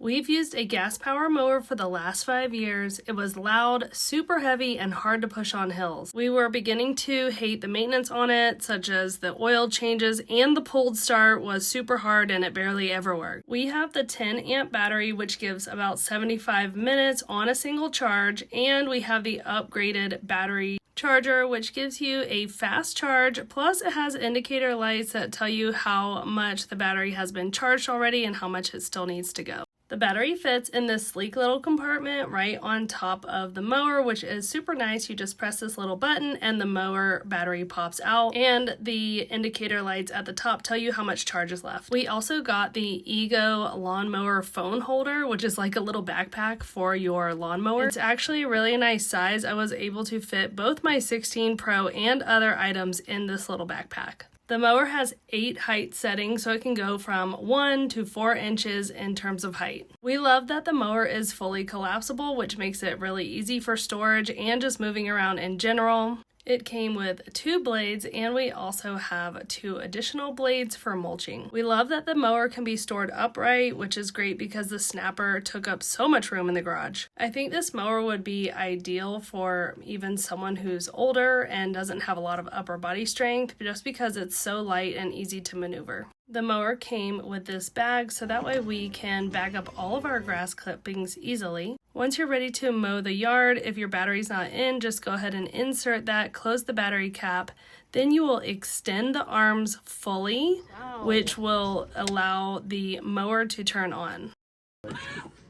We've used a gas power mower for the last 5 years. It was loud, super heavy, and hard to push on hills. We were beginning to hate the maintenance on it, such as the oil changes, and the pulled start was super hard and it barely ever worked. We have the 10 amp battery, which gives about 75 minutes on a single charge, and we have the upgraded battery charger, which gives you a fast charge, plus it has indicator lights that tell you how much the battery has been charged already and how much it still needs to go. The battery fits in this sleek little compartment right on top of the mower, which is super nice. You just press this little button and the mower battery pops out, and the indicator lights at the top tell you how much charge is left. We also got the EGO lawnmower phone holder, which is like a little backpack for your lawnmower. It's actually a really nice size. I was able to fit both my 16 Pro and other items in this little backpack. The mower has 8 height settings, so it can go from 1 to 4 inches in terms of height. We love that the mower is fully collapsible, which makes it really easy for storage and just moving around in general. It came with 2 blades, and we also have 2 additional blades for mulching. We love that the mower can be stored upright, which is great because the snapper took up so much room in the garage. I think this mower would be ideal for even someone who's older and doesn't have a lot of upper body strength, just because it's so light and easy to maneuver. The mower came with this bag, so that way we can bag up all of our grass clippings easily. Once you're ready to mow the yard, if your battery's not in, just go ahead and insert that, close the battery cap. Then you will extend the arms fully, which will allow the mower to turn on.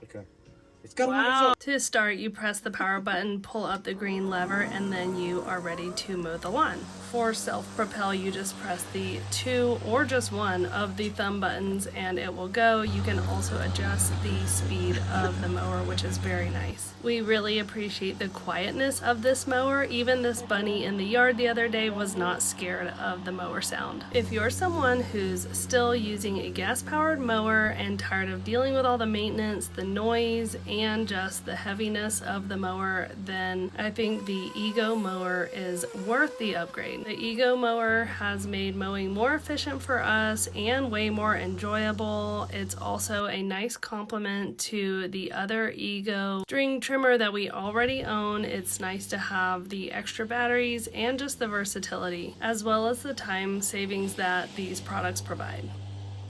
Okay. Wow. To start, you press the power button, pull up the green lever, and then you are ready to mow the lawn. For self-propel, you just press the 2 or just 1 of the thumb buttons and it will go. You can also adjust the speed of the mower, which is very nice. We really appreciate the quietness of this mower. Even this bunny in the yard the other day was not scared of the mower sound. If you're someone who's still using a gas-powered mower and tired of dealing with all the maintenance, the noise, and just the heaviness of the mower, then I think the EGO mower is worth the upgrade. The EGO mower has made mowing more efficient for us and way more enjoyable. It's also a nice complement to the other EGO string trimmer that we already own. It's nice to have the extra batteries and just the versatility, as well as the time savings that these products provide.